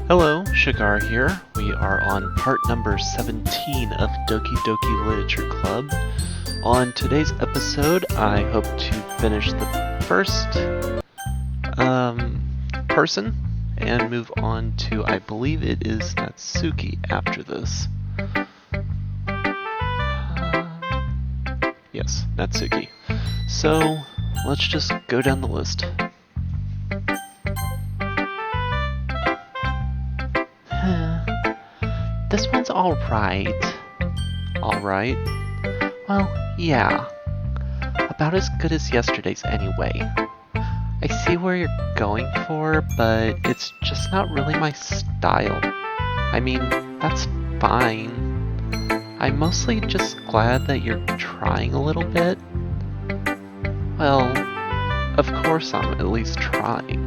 Hello, Shagar here. We are on part number 17 of Doki Doki Literature Club. On today's episode, I hope to finish the first person and move on to, I believe it is Natsuki after this. Yes, Natsuki. So, let's just go down the list. This one's alright. Alright? Well, yeah. About as good as yesterday's anyway. I see where you're going for, but it's just not really my style. I mean, that's fine. I'm mostly just glad that you're trying a little bit. Well, of course I'm at least trying.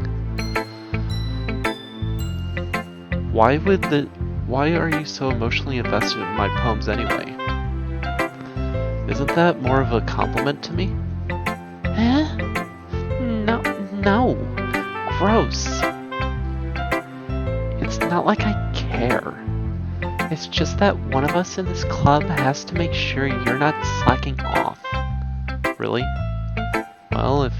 Why are you so emotionally invested in my poems anyway? Isn't that more of a compliment to me? Eh? No. Gross. It's not like I care. It's just that one of us in this club has to make sure you're not slacking off. Really? Well, if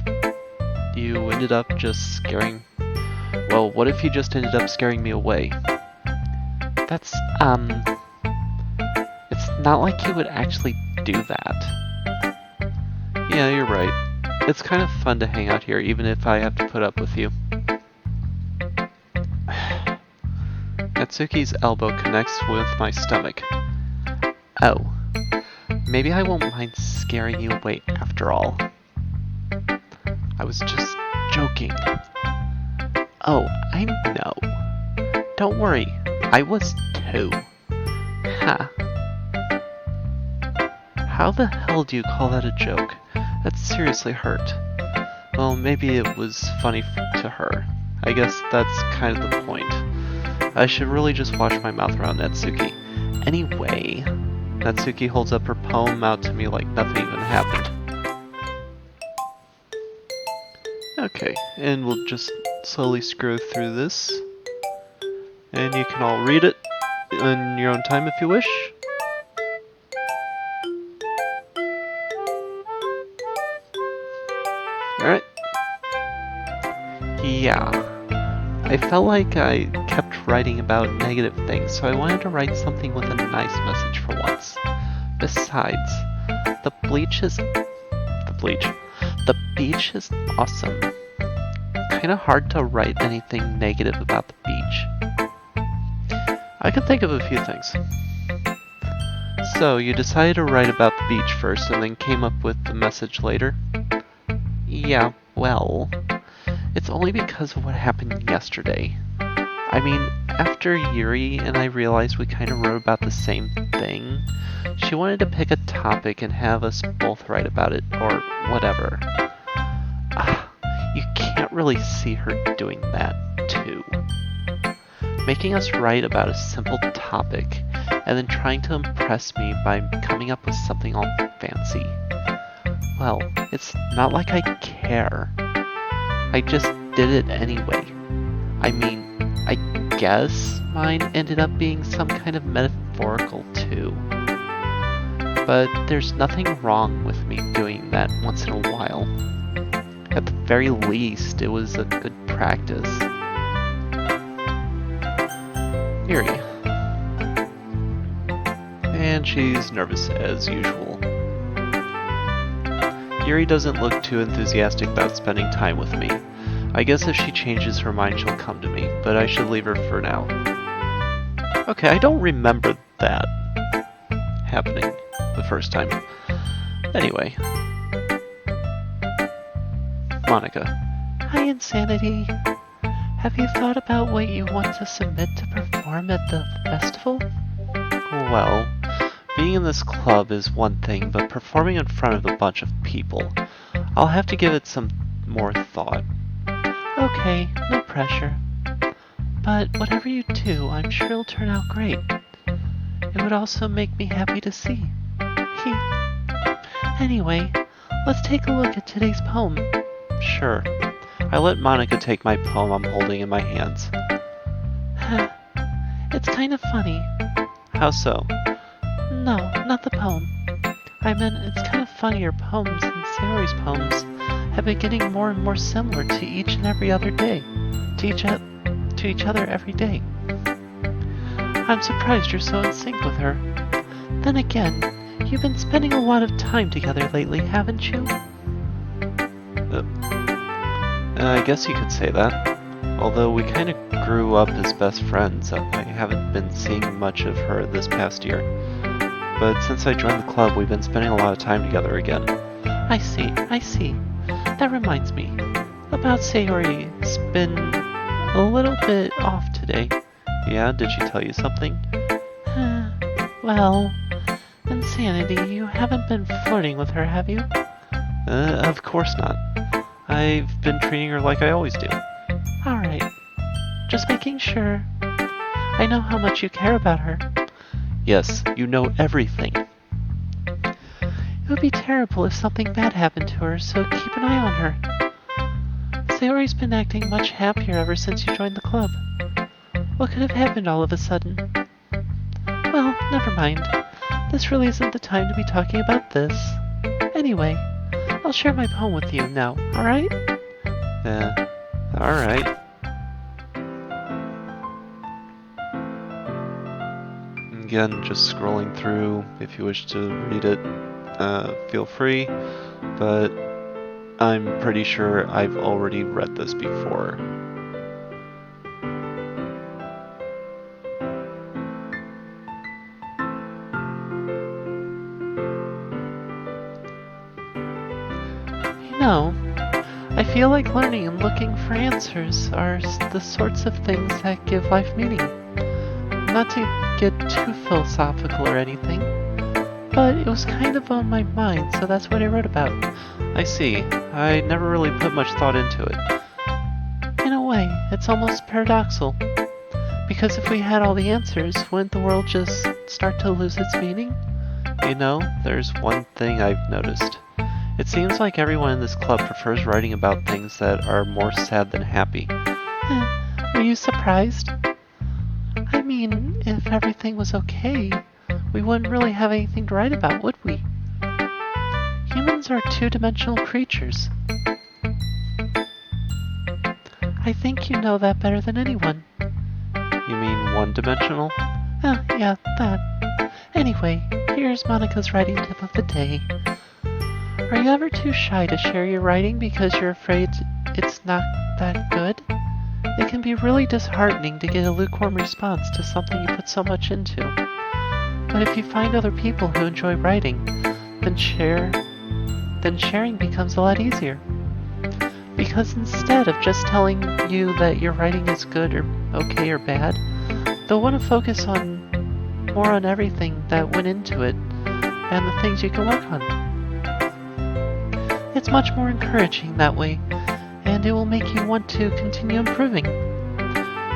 you ended up just scaring... Well, what if you just ended up scaring me away? That's, it's not like you would actually do that. Yeah, you're right. It's kind of fun to hang out here, even if I have to put up with you. Natsuki's elbow connects with my stomach. Oh, maybe I won't mind scaring you away after all. I was just joking. Oh, I know. Don't worry. I was too. Ha. How the hell do you call that a joke? That seriously hurt. Well, maybe it was funny to her. I guess that's kind of the point. I should really just wash my mouth around Natsuki. Anyway, Natsuki holds up her poem out to me like nothing even happened. Okay, and we'll just slowly scroll through this. And you can all read it in your own time if you wish. Alright. Yeah. I felt like I kept writing about negative things, so I wanted to write something with a nice message for once. Besides, the beach is awesome. Kinda hard to write anything negative about the beach. I can think of a few things. So, you decided to write about the beach first and then came up with the message later? Yeah, well, it's only because of what happened yesterday. I mean, after Yuri and I realized we kind of wrote about the same thing, she wanted to pick a topic and have us both write about it, or whatever. You can't really see her doing that, too. Making us write about a simple topic, and then trying to impress me by coming up with something all fancy. Well, it's not like I care. I just did it anyway. I mean, I guess mine ended up being some kind of metaphorical too. But there's nothing wrong with me doing that once in a while. At the very least, it was a good practice. Yuri. And she's nervous as usual. Yuri doesn't look too enthusiastic about spending time with me. I guess if she changes her mind, she'll come to me, but I should leave her for now. Okay, I don't remember that happening the first time. Anyway. Monica. Hi, Insanity. Have you thought about what you want to submit to perform at the festival? Well, being in this club is one thing, but performing in front of a bunch of people, I'll have to give it some more thought. Okay, no pressure. But whatever you do, I'm sure it'll turn out great. It would also make me happy to see. Anyway, let's take a look at today's poem. Sure. I let Monica take my poem I'm holding in my hands. It's kind of funny. How so? No, not the poem. I meant it's kind of funny your poems and Sayori's poems have been getting more and more similar to each and every other day. To each other every day. I'm surprised you're so in sync with her. Then again, you've been spending a lot of time together lately, haven't you? I guess you could say that. Although we kind of grew up as best friends, I haven't been seeing much of her this past year. But since I joined the club, we've been spending a lot of time together again. I see. That reminds me. About Sayori's been a little bit off today. Yeah, did she tell you something? Well, Insanity, you haven't been flirting with her, have you? Of course not. I've been treating her like I always do. Alright. Just making sure. I know how much you care about her. Yes, you know everything. It would be terrible if something bad happened to her, so keep an eye on her. Sayori's been acting much happier ever since you joined the club. What could have happened all of a sudden? Well, never mind. This really isn't the time to be talking about this. Anyway, I'll share my poem with you now, alright? Alright. Again, just scrolling through. If you wish to read it, feel free. But I'm pretty sure I've already read this before. No, I feel like learning and looking for answers are the sorts of things that give life meaning. Not to get too philosophical or anything, but it was kind of on my mind, so that's what I wrote about. I see. I never really put much thought into it. In a way, it's almost paradoxical. Because if we had all the answers, wouldn't the world just start to lose its meaning? You know, there's one thing I've noticed. It seems like everyone in this club prefers writing about things that are more sad than happy. Are you surprised? I mean, if everything was okay, we wouldn't really have anything to write about, would we? Humans are two-dimensional creatures. I think you know that better than anyone. You mean one-dimensional? Yeah, that. Anyway, here's Monica's writing tip of the day. Are you ever too shy to share your writing because you're afraid it's not that good? It can be really disheartening to get a lukewarm response to something you put so much into. But if you find other people who enjoy writing, then sharing becomes a lot easier. Because instead of just telling you that your writing is good or okay or bad, they'll want to focus more on everything that went into it and the things you can work on. It's much more encouraging that way, and it will make you want to continue improving.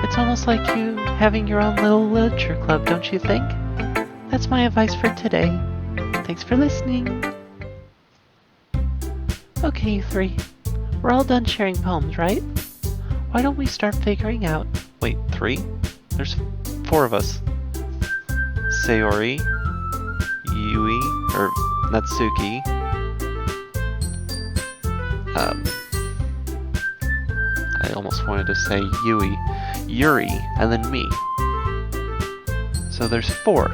It's almost like you having your own little literature club, don't you think? That's my advice for today. Thanks for listening. Okay, you three. We're all done sharing poems, right? Why don't we start figuring out... Wait, 3? There's 4 of us. Sayori, Yui, or Natsuki, I almost wanted to say Yui, Yuri, and then me. So there's 4.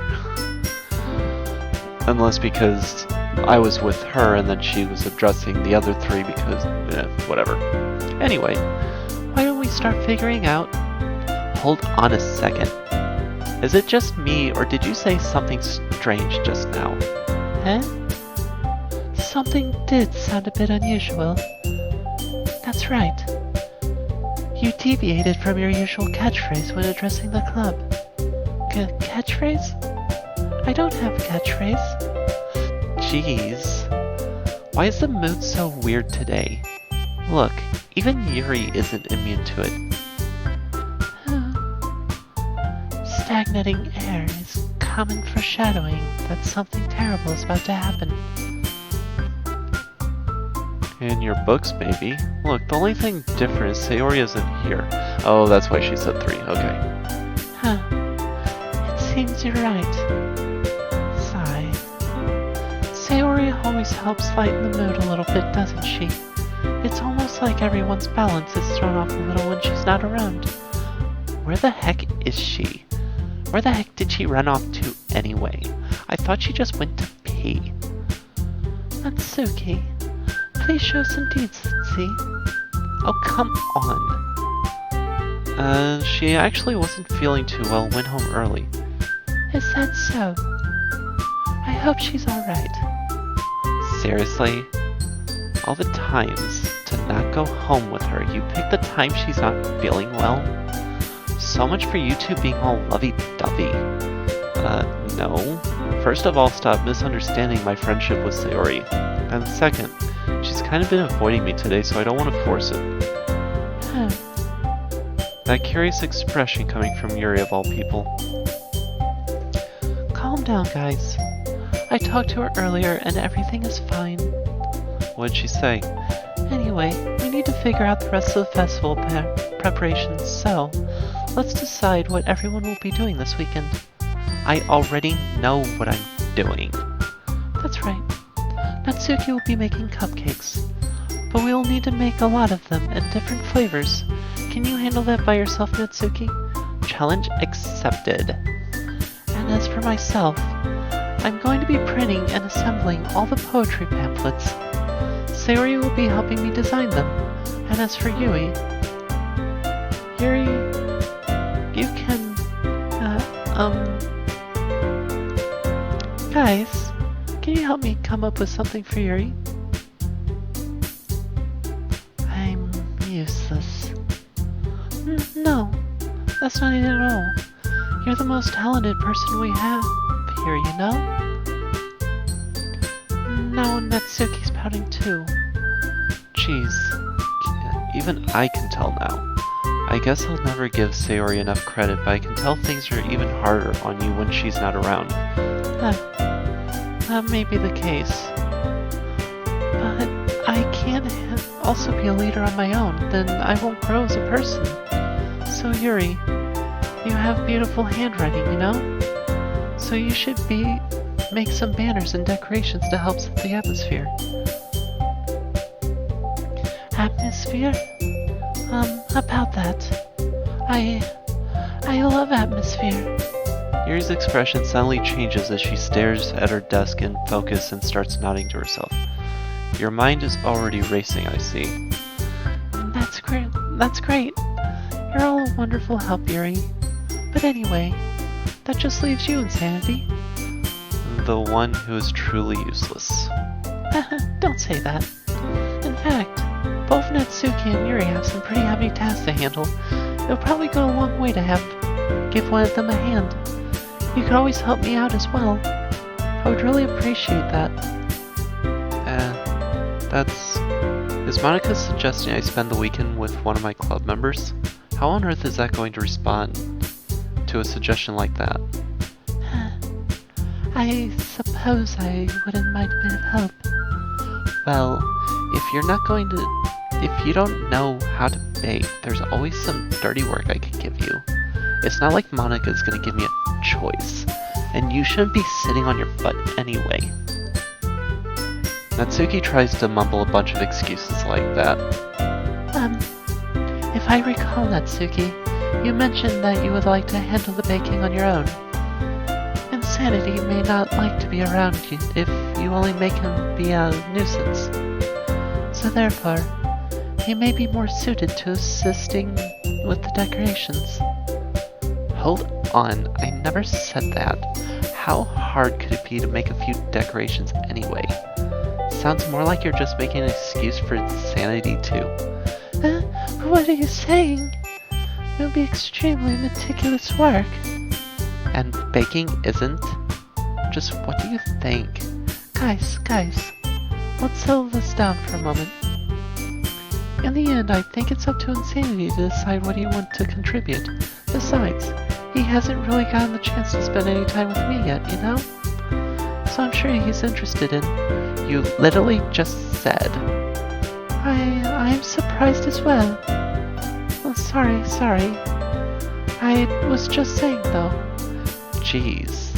Unless because I was with her and then she was addressing the other 3 because, whatever. Anyway, why don't we start figuring out... Hold on a second. Is it just me, or did you say something strange just now? Huh? Something did sound a bit unusual. That's right. You deviated from your usual catchphrase when addressing the club. Catchphrase? I don't have a catchphrase. Jeez. Why is the mood so weird today? Look, even Yuri isn't immune to it. Stagnating air is common foreshadowing that something terrible is about to happen. In your books, maybe. Look, the only thing different is Sayori isn't here. Oh, that's why she said 3. Okay. Huh. It seems you're right. Sigh. Sayori always helps lighten the mood a little bit, doesn't she? It's almost like everyone's balance is thrown off a little when she's not around. Where the heck is she? Where the heck did she run off to anyway? I thought she just went to pee. Natsuki, please show some decency. Oh, come on. She actually wasn't feeling too well, went home early. Is that so? I hope she's alright. Seriously? All the times to not go home with her, you pick the time she's not feeling well? So much for you two being all lovey-dovey. No. First of all, stop misunderstanding my friendship with Sayori. And second, she's kind of been avoiding me today, so I don't want to force it. That curious expression coming from Yuri of all people. Calm down, guys. I talked to her earlier and everything is fine. What'd she say? Anyway, we need to figure out the rest of the festival preparations, so let's decide what everyone will be doing this weekend. I already know what I'm doing. That's right. Natsuki will be making cupcakes, but we will need to make a lot of them in different flavors. Can you handle that by yourself, Natsuki? Challenge accepted. And as for myself, I'm going to be printing and assembling all the poetry pamphlets. Sayori will be helping me design them. And as for Yuri, you can, guys, can you help me come up with something for Yuri? I'm useless. No, that's not it at all. You're the most talented person we have here, you know? Now Natsuki's pouting too. Jeez, even I can tell now. I guess I'll never give Sayori enough credit, but I can tell things are even harder on you when she's not around. That may be the case. But I can't also be a leader on my own, then I won't grow as a person. So Yuri, you have beautiful handwriting, you know? So you should make some banners and decorations to help set the atmosphere. Atmosphere? About that. I love atmosphere. Yuri's expression suddenly changes as she stares at her desk in focus and starts nodding to herself. Your mind is already racing, I see. That's great. That's great. You're all a wonderful help, Yuri. But anyway, that just leaves you, Insanity. The one who is truly useless. Don't say that. In fact, both Natsuki and Yuri have some pretty heavy tasks to handle. It'll probably go a long way to give one of them a hand. You could always help me out as well. I would really appreciate that. Is Monica suggesting I spend the weekend with one of my club members? How on earth is that going to respond to a suggestion like that? I suppose I wouldn't mind a bit of help. Well, if you don't know how to bake, there's always some dirty work I could give you. It's not like Monica's gonna give me a choice, and you shouldn't be sitting on your butt anyway. Natsuki tries to mumble a bunch of excuses like that. If I recall, Natsuki, you mentioned that you would like to handle the baking on your own. Insanity may not like to be around you if you only make him be a nuisance. So therefore, he may be more suited to assisting with the decorations. Hold on, I never said that. How hard could it be to make a few decorations anyway? Sounds more like you're just making an excuse for Insanity too. What are you saying? It will be extremely meticulous work. And baking isn't? Just what do you think? Guys, let's settle this down for a moment. In the end, I think it's up to Insanity to decide what he wants to contribute. Besides, he hasn't really gotten the chance to spend any time with me yet, you know? So I'm sure he's interested in... You literally just said. I'm surprised as well. Oh, sorry. I was just saying though. Jeez.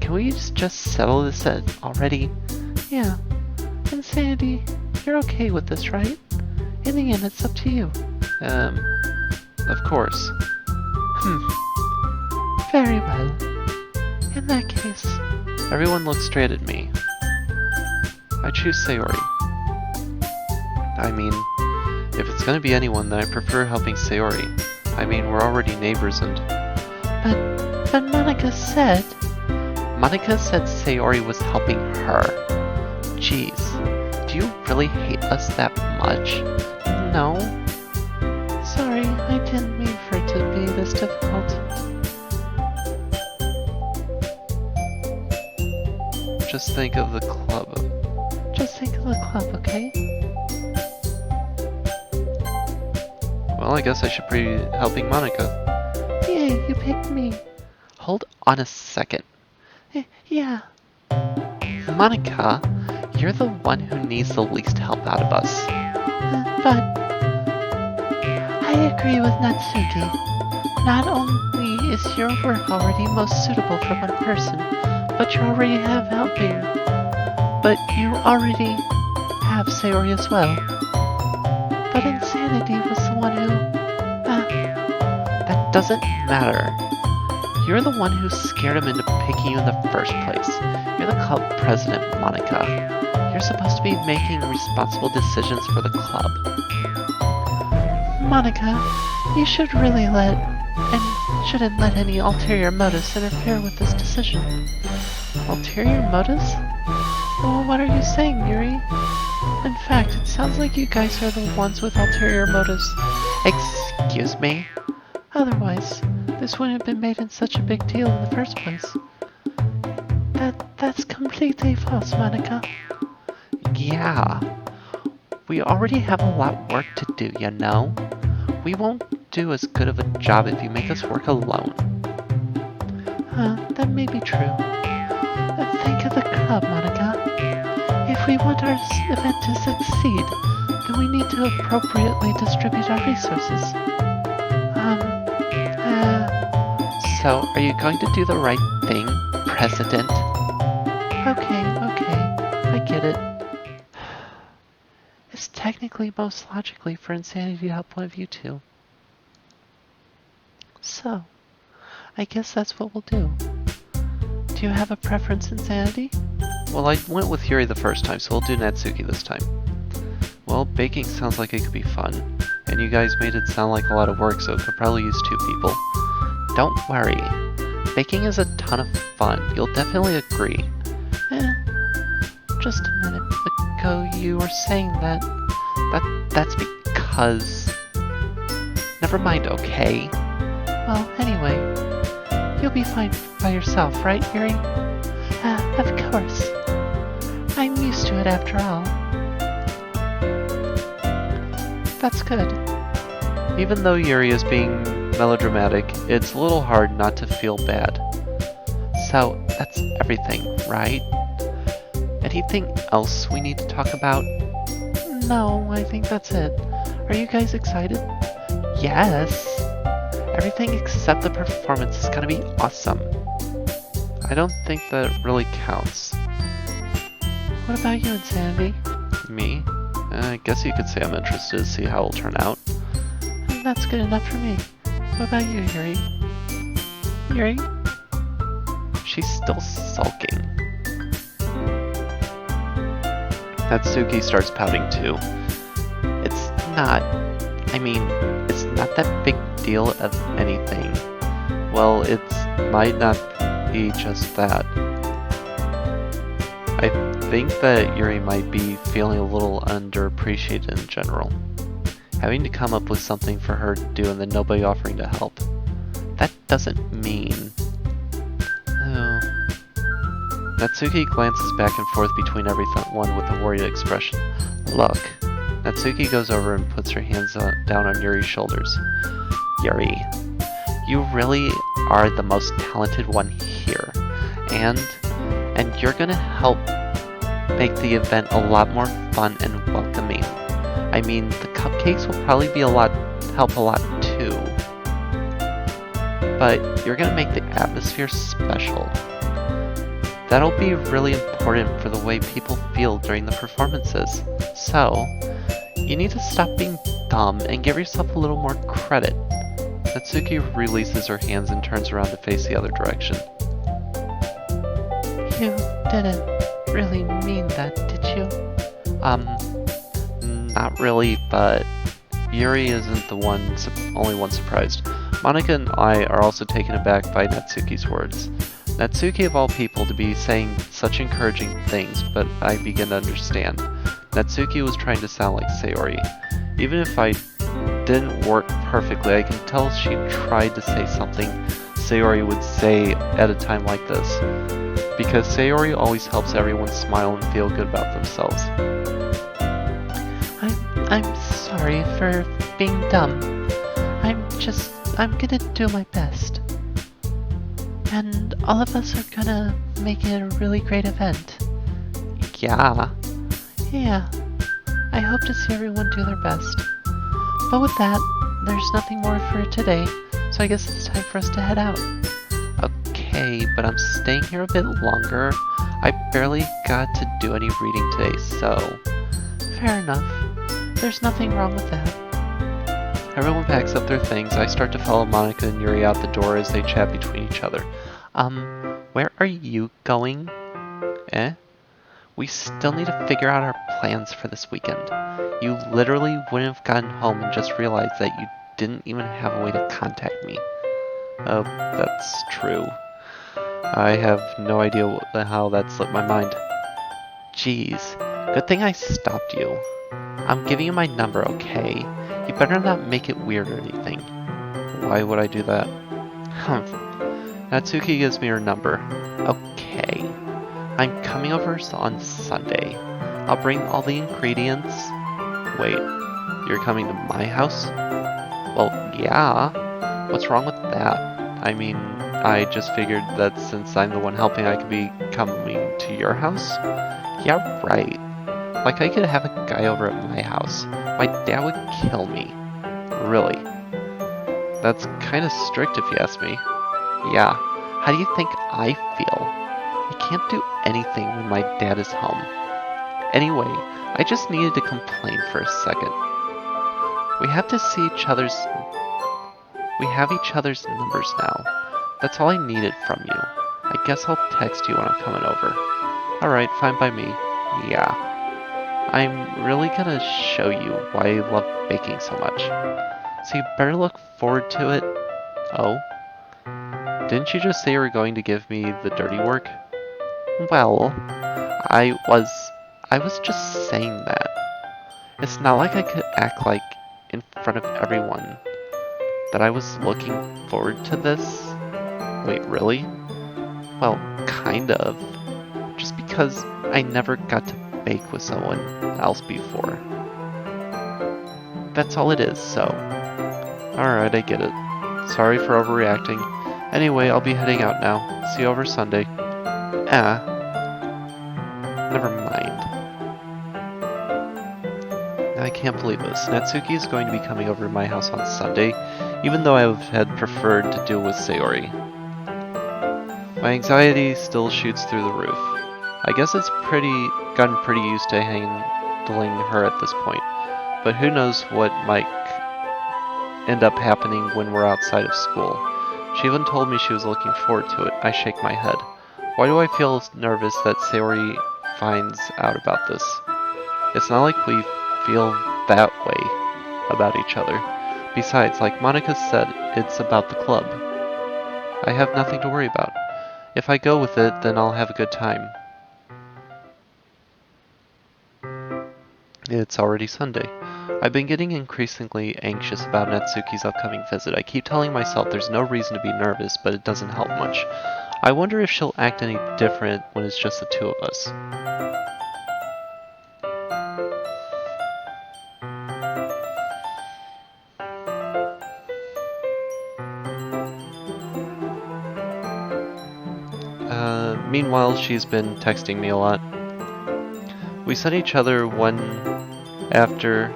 Can we just settle this already? Yeah. Insanity, you're okay with this, right? In the end, it's up to you. Of course. Very well. In that case... Everyone looks straight at me. I choose Sayori. I mean, if it's gonna be anyone, then I prefer helping Sayori. I mean, we're already neighbors and... But Monica said... Monica said Sayori was helping her. Jeez, do you really hate us that much? No. Sorry, I didn't mean for it to be this difficult. Just think of the club. Just think of the club, okay? Well, I guess I should be helping Monica. Yay, you picked me. Hold on a second. Yeah. Monica, you're the one who needs the least help out of us. But... I agree with Natsuki. Not only is your work already most suitable for one person, but you already have helping. But you already have Sayori as well. But Insanity was the one who... that doesn't matter. You're the one who scared him into picking you in the first place. You're the club president, Monica. You're supposed to be making responsible decisions for the club. Monica, you should really shouldn't let any ulterior motives interfere with this decision. Ulterior motives? Well, what are you saying, Yuri? In fact, it sounds like you guys are the ones with ulterior motives. Excuse me? Otherwise, this wouldn't have been made in such a big deal in the first place. That's completely false, Monica. Yeah. We already have a lot of work to do, you know? We won't do as good of a job if you make us work alone. That may be true. Think of the club, Monica. If we want our event to succeed, then we need to appropriately distribute our resources. So, are you going to do the right thing, President? Okay, I get it. It's technically most logically for Insanity to help one of you two. So, I guess that's what we'll do. Do you have a preference, Insanity? Well, I went with Yuri the first time, so we'll do Natsuki this time. Well, baking sounds like it could be fun, and you guys made it sound like a lot of work, so it could probably use 2 people. Don't worry. Baking is a ton of fun. You'll definitely agree. Just a minute ago you were saying that's because... Never mind, okay? Well, anyway, you'll be fine by yourself, right, Yuri? Of course. I'm used to it after all. That's good. Even though Yuri is being melodramatic, it's a little hard not to feel bad. So, that's everything, right? Anything else we need to talk about? No, I think that's it. Are you guys excited? Yes! Everything except the performance is gonna be awesome. I don't think that really counts. What about you, Insanity? Me? I guess you could say I'm interested to see how it'll turn out. That's good enough for me. What about you, Yuri? Yuri? She's still sulking. Natsuki starts pouting too. It's not that big deal of anything. Well, it might not be just that. I think that Yuri might be feeling a little underappreciated in general. Having to come up with something for her to do and then nobody offering to help. That doesn't mean... Oh. Natsuki glances back and forth between everyone with a worried expression. Look. Natsuki goes over and puts her hands down on Yuri's shoulders. Yuri, you really are the most talented one here. And you're gonna help make the event a lot more fun and welcoming. I mean, the cupcakes will probably be help a lot too. but you're gonna make the atmosphere special. That'll be really important for the way people feel during the performances. So, you need to stop being dumb and give yourself a little more credit. Natsuki releases her hands and turns around to face the other direction. You didn't really mean that, did you? Not really, but Yuri isn't the only one surprised. Monika and I are also taken aback by Natsuki's words. Natsuki of all people to be saying such encouraging things, but I begin to understand. Natsuki was trying to sound like Sayori. Even if I didn't work perfectly, I can tell she tried to say something Sayori would say at a time like this. Because Sayori always helps everyone smile and feel good about themselves. I'm sorry for being dumb. I'm gonna do my best. And all of us are gonna make it a really great event. Yeah. Yeah. I hope to see everyone do their best. But with that, there's nothing more for today, so I guess it's time for us to head out. Okay, but I'm staying here a bit longer. I barely got to do any reading today, so... Fair enough. There's nothing wrong with that. Everyone packs up their things. I start to follow Monika and Yuri out the door as they chat between each other. Where are you going? We still need to figure out our plans for this weekend. You literally wouldn't have gotten home and just realized that you didn't even have a way to contact me. Oh, that's true. I have no idea how that slipped my mind. Jeez, good thing I stopped you. I'm giving you my number, okay? You better not make it weird or anything. Why would I do that? Natsuki gives me her number. Okay. I'm coming over on Sunday. I'll bring all the ingredients. Wait, you're coming to my house? Well, yeah. What's wrong with that? I mean, I just figured that since I'm the one helping, I could be coming to your house? Yeah, right. Like I could have a guy over at my house. My dad would kill me. Really. That's kinda strict if you ask me. Yeah. How do you think I feel? I can't do anything when my dad is home. Anyway, I just needed to complain for a second. We have each other's numbers now. That's all I needed from you. I guess I'll text you when I'm coming over. Alright, fine by me. Yeah. I'm really gonna show you why I love baking so much. So you better look forward to it. Oh? Didn't you just say you were going to give me the dirty work? Well, I was just saying that. It's not like I could act like in front of everyone that I was looking forward to this. Wait, really? Well, kind of. Just because I never got to bake with someone else before. That's all it is, so. Alright, I get it. Sorry for overreacting. Anyway, I'll be heading out now. See you over Sunday. Never mind. I can't believe this. Natsuki is going to be coming over to my house on Sunday, even though I had preferred to deal with Sayori. My anxiety still shoots through the roof. I guess it's gotten pretty used to handling her at this point, but who knows what might end up happening when we're outside of school. She even told me she was looking forward to it. I shake my head. Why do I feel nervous that Sayori finds out about this? It's not like we feel that way about each other. Besides, like Monika said, it's about the club. I have nothing to worry about. If I go with it, then I'll have a good time. It's already Sunday. I've been getting increasingly anxious about Natsuki's upcoming visit. I keep telling myself there's no reason to be nervous, but it doesn't help much. I wonder if she'll act any different when it's just the two of us. Meanwhile, she's been texting me a lot. We sent each other one after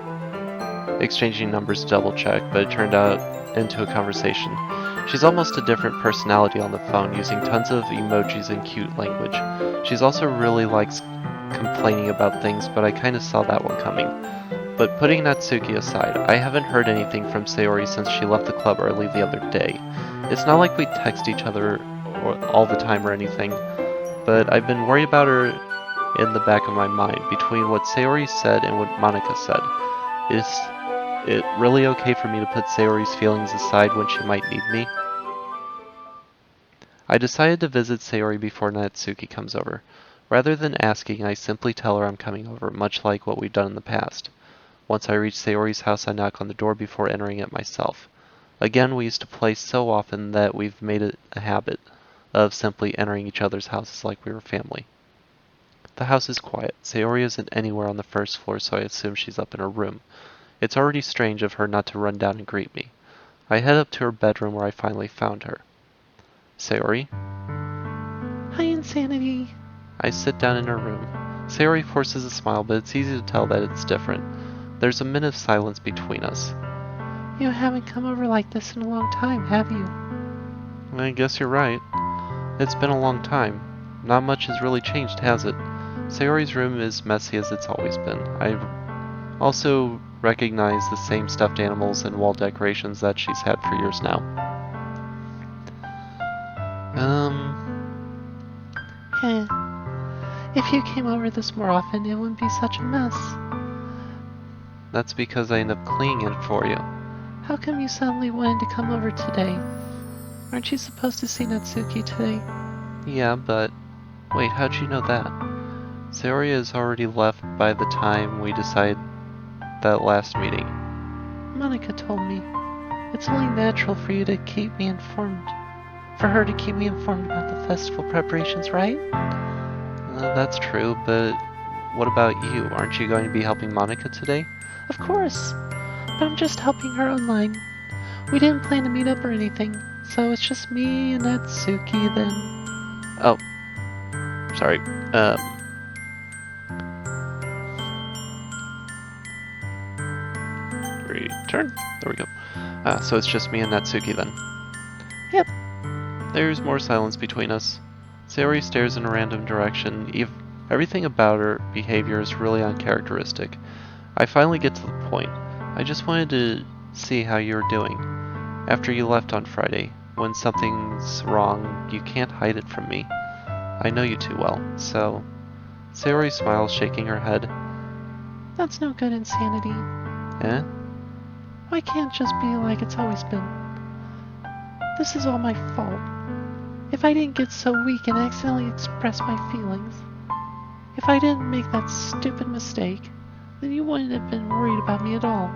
exchanging numbers to double check, but it turned out into a conversation. She's almost a different personality on the phone, using tons of emojis and cute language. She's also really likes complaining about things, but I kinda saw that one coming. But putting Natsuki aside, I haven't heard anything from Sayori since she left the club early the other day. It's not like we text each other all the time or anything, but I've been worried about her in the back of my mind, between what Sayori said and what Monica said. Is it really okay for me to put Sayori's feelings aside when she might need me? I decided to visit Sayori before Natsuki comes over. Rather than asking, I simply tell her I'm coming over, much like what we've done in the past. Once I reach Sayori's house, I knock on the door before entering it myself. Again, we used to play so often that we've made it a habit of simply entering each other's houses like we were family. The house is quiet. Sayori isn't anywhere on the first floor, so I assume she's up in her room. It's already strange of her not to run down and greet me. I head up to her bedroom where I finally found her. Sayori? Hi, Insanity. I sit down in her room. Sayori forces a smile, but it's easy to tell that it's different. There's a minute of silence between us. You haven't come over like this in a long time, have you? I guess you're right. It's been a long time. Not much has really changed, has it? Sayori's room is messy as it's always been. I also recognize the same stuffed animals and wall decorations that she's had for years now. Yeah. If you came over this more often, it wouldn't be such a mess. That's because I end up cleaning it for you. How come you suddenly wanted to come over today? Aren't you supposed to see Natsuki today? Yeah, but... Wait, how'd you know that? Sayori has already left by the time we decided that last meeting. Monica told me. It's only natural for you to keep me informed. For her to keep me informed about the festival preparations, right? That's true, but what about you? Aren't you going to be helping Monica today? Of course. But I'm just helping her online. We didn't plan to meet up or anything, so it's just me and Natsuki then. Oh. Sorry. Return. There we go. So it's just me and Natsuki then. Yep. There's more silence between us. Sayori stares in a random direction. Everything about her behavior is really uncharacteristic. I finally get to the point. I just wanted to see how you were doing. After you left on Friday, when something's wrong, you can't hide it from me. I know you too well, so... Sayori smiles, shaking her head. That's no good, Insanity. Eh? Why can't it just be like it's always been? This is all my fault. If I didn't get so weak and accidentally express my feelings, if I didn't make that stupid mistake, then you wouldn't have been worried about me at all.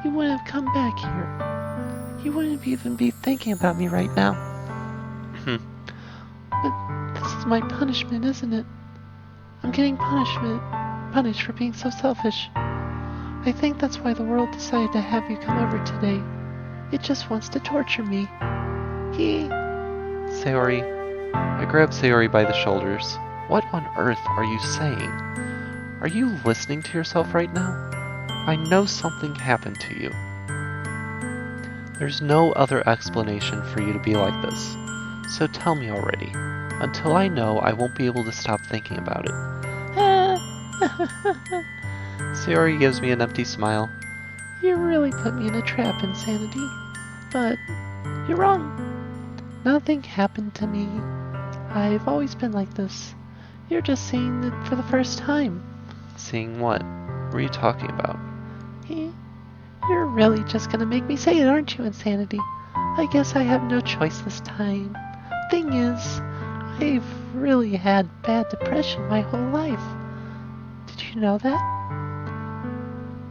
You wouldn't have come back here. You wouldn't even be thinking about me right now. But this is my punishment, isn't it? I'm getting punished for being so selfish. I think that's why the world decided to have you come over today. It just wants to torture me. Sayori. I grab Sayori by the shoulders. What on earth are you saying? Are you listening to yourself right now? I know something happened to you. There's no other explanation for you to be like this. So tell me already. Until I know, I won't be able to stop thinking about it. Sayori gives me an empty smile. You really put me in a trap, Insanity. But you're wrong. Nothing happened to me. I've always been like this. You're just seeing it for the first time. Seeing what? What are you talking about? You're really just gonna make me say it, aren't you, Insanity? I guess I have no choice this time. Thing is, I've really had bad depression my whole life. Did you know that?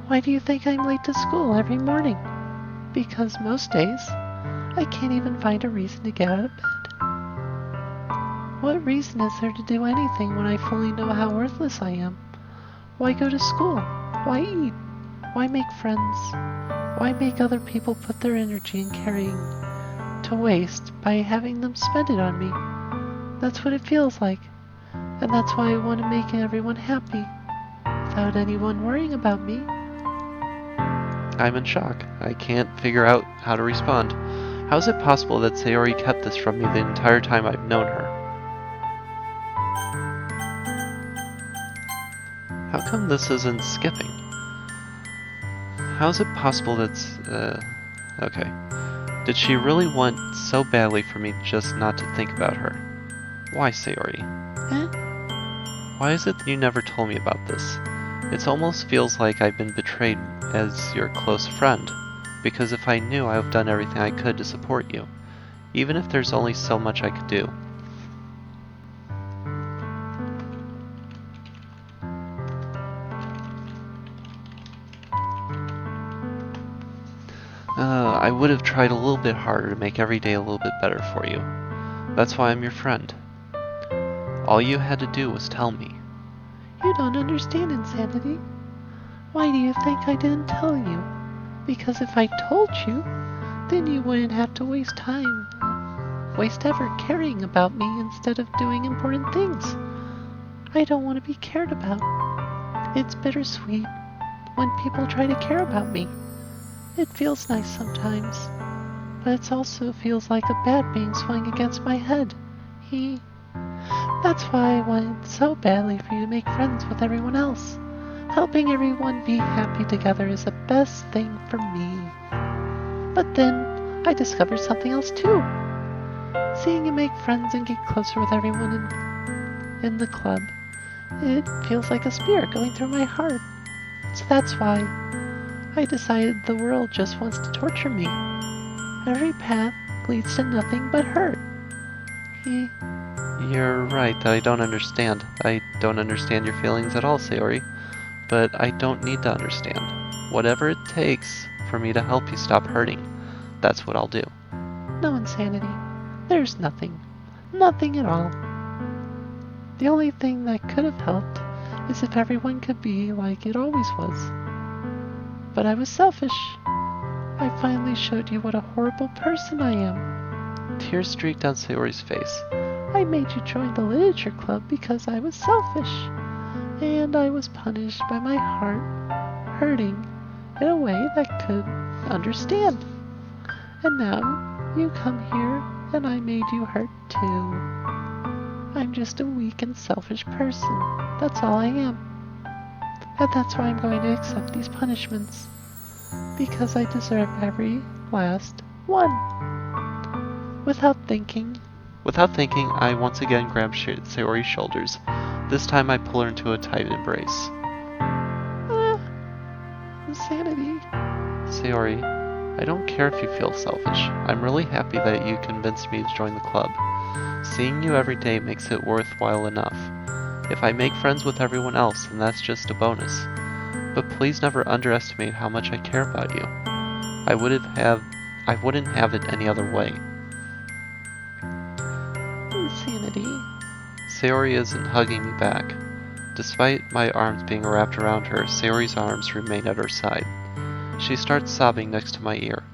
Why do you think I'm late to school every morning? Because most days, I can't even find a reason to get out of bed. What reason is there to do anything when I fully know how worthless I am? Why go to school? Why eat? Why make friends? Why make other people put their energy and caring to waste by having them spend it on me? That's what it feels like. And that's why I want to make everyone happy, without anyone worrying about me. I'm in shock. I can't figure out how to respond. How is it possible that Sayori kept this from me the entire time I've known her? How come this isn't skipping? How is it possible that's... okay. Did she really want so badly for me just not to think about her? Why, Sayori? Why is it that you never told me about this? It almost feels like I've been betrayed as your close friend, because if I knew, I would have done everything I could to support you, even if there's only so much I could do. I would have tried a little bit harder to make every day a little bit better for you. That's why I'm your friend. All you had to do was tell me. You don't understand, Insanity. Why do you think I didn't tell you? Because if I told you, then you wouldn't have to waste ever caring about me instead of doing important things. I don't want to be cared about. It's bittersweet when people try to care about me. It feels nice sometimes, but it also feels like a bat being swung against my head. That's why I wanted so badly for you to make friends with everyone else. Helping everyone be happy together is the best thing for me. But then, I discovered something else too. Seeing you make friends and get closer with everyone in the club, it feels like a spear going through my heart. So that's why I decided the world just wants to torture me. Every path leads to nothing but hurt. You're right that I don't understand. I don't understand your feelings at all, Sayori. But I don't need to understand. Whatever it takes for me to help you stop hurting, that's what I'll do. No, Insanity. There's nothing. Nothing at all. The only thing that could have helped is if everyone could be like it always was. But I was selfish. I finally showed you what a horrible person I am. Tears streaked down Sayori's face. I made you join the literature club because I was selfish. And I was punished by my heart hurting in a way that could understand. And now you come here and I made you hurt too. I'm just a weak and selfish person. That's all I am. And that's why I'm going to accept these punishments. Because I deserve every last one. Without thinking, I once again grabbed Sayori's shoulders. This time I pull her into a tight embrace. Insanity. Sayori, I don't care if you feel selfish. I'm really happy that you convinced me to join the club. Seeing you every day makes it worthwhile enough. If I make friends with everyone else, then that's just a bonus. But please never underestimate how much I care about you. I wouldn't have it any other way. Insanity. Sayori isn't hugging me back. Despite my arms being wrapped around her, Sayori's arms remain at her side. She starts sobbing next to my ear.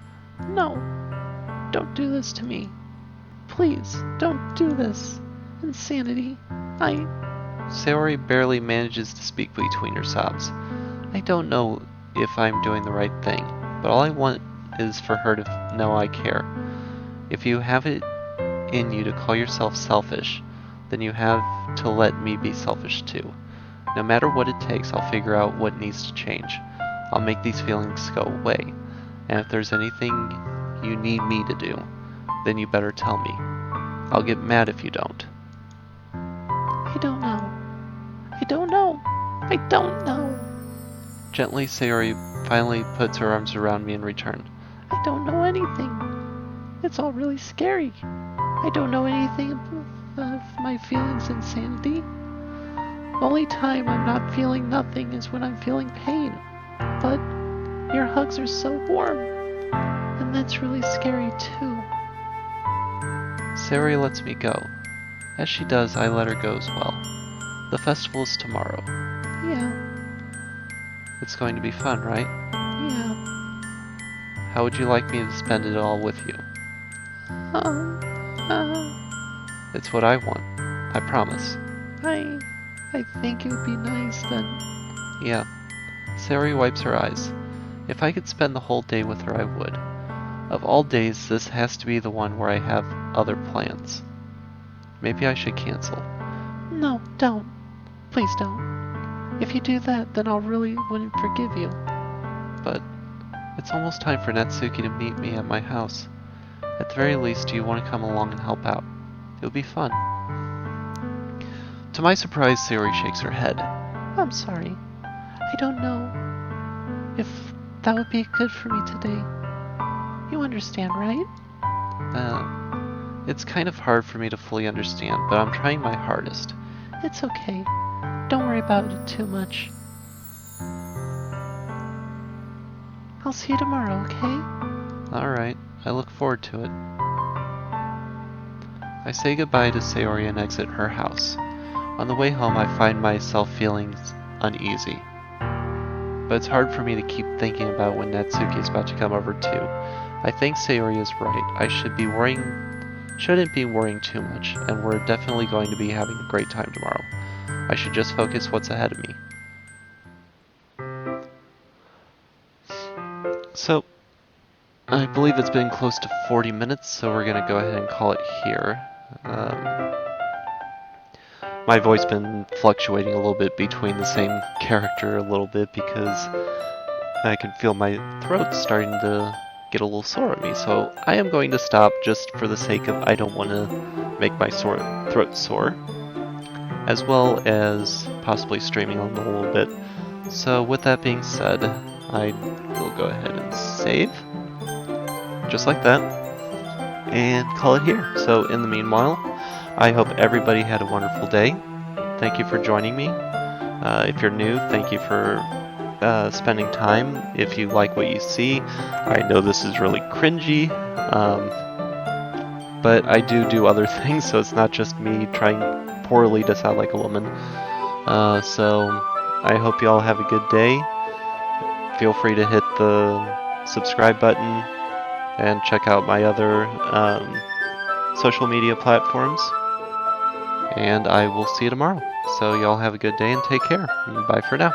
No. Don't do this to me. Please, don't do this. Insanity. Sayori barely manages to speak between her sobs. I don't know if I'm doing the right thing, but all I want is for her to know I care. If you have it in you to call yourself selfish, then you have to let me be selfish too. No matter what it takes, I'll figure out what needs to change. I'll make these feelings go away. And if there's anything you need me to do, then you better tell me. I'll get mad if you don't. I don't know. I don't know. Gently, Sayori finally puts her arms around me in return. I don't know anything. It's all really scary. I don't know anything of my feelings, Insanity. The only time I'm not feeling nothing is when I'm feeling pain. But your hugs are so warm. And that's really scary too. Sayori lets me go. As she does, I let her go as well. The festival is tomorrow. Yeah. It's going to be fun, right? Yeah. How would you like me to spend it all with you? It's what I want. I promise. I think it would be nice then. Yeah. Sayori wipes her eyes. If I could spend the whole day with her, I would. Of all days, this has to be the one where I have other plans. Maybe I should cancel. No, don't. Please don't. If you do that, then I'll really wouldn't forgive you. But it's almost time for Natsuki to meet me at my house. At the very least, do you want to come along and help out? It'll be fun. To my surprise, Sayori shakes her head. I'm sorry. I don't know if that would be good for me today. You understand, right? It's kind of hard for me to fully understand, but I'm trying my hardest. It's okay. Don't worry about it too much. I'll see you tomorrow, okay? Alright, I look forward to it. I say goodbye to Sayori and exit her house. On the way home, I find myself feeling uneasy. But it's hard for me to keep thinking about when Natsuki is about to come over too. I think Sayori is right. I shouldn't be worrying too much, and we're definitely going to be having a great time tomorrow. I should just focus what's ahead of me. So, I believe it's been close to 40 minutes, so we're going to go ahead and call it here. My voice been fluctuating a little bit between the same character a little bit because I can feel my throat starting to get a little sore on me. So I am going to stop just for the sake of I don't want to make my throat sore, as well as possibly streaming on a little bit. So with that being said, I will go ahead and save, just like that, and call it here. So in the meanwhile, I hope everybody had a wonderful day. Thank you for joining me. If you're new, thank you for spending time. If you like what you see, I know this is really cringy, but I do other things, so it's not just me trying poorly to sound like a woman. So I hope you all have a good day. Feel free to hit the subscribe button and check out my other social media platforms. And I will see you tomorrow. So y'all have a good day and take care. Bye for now.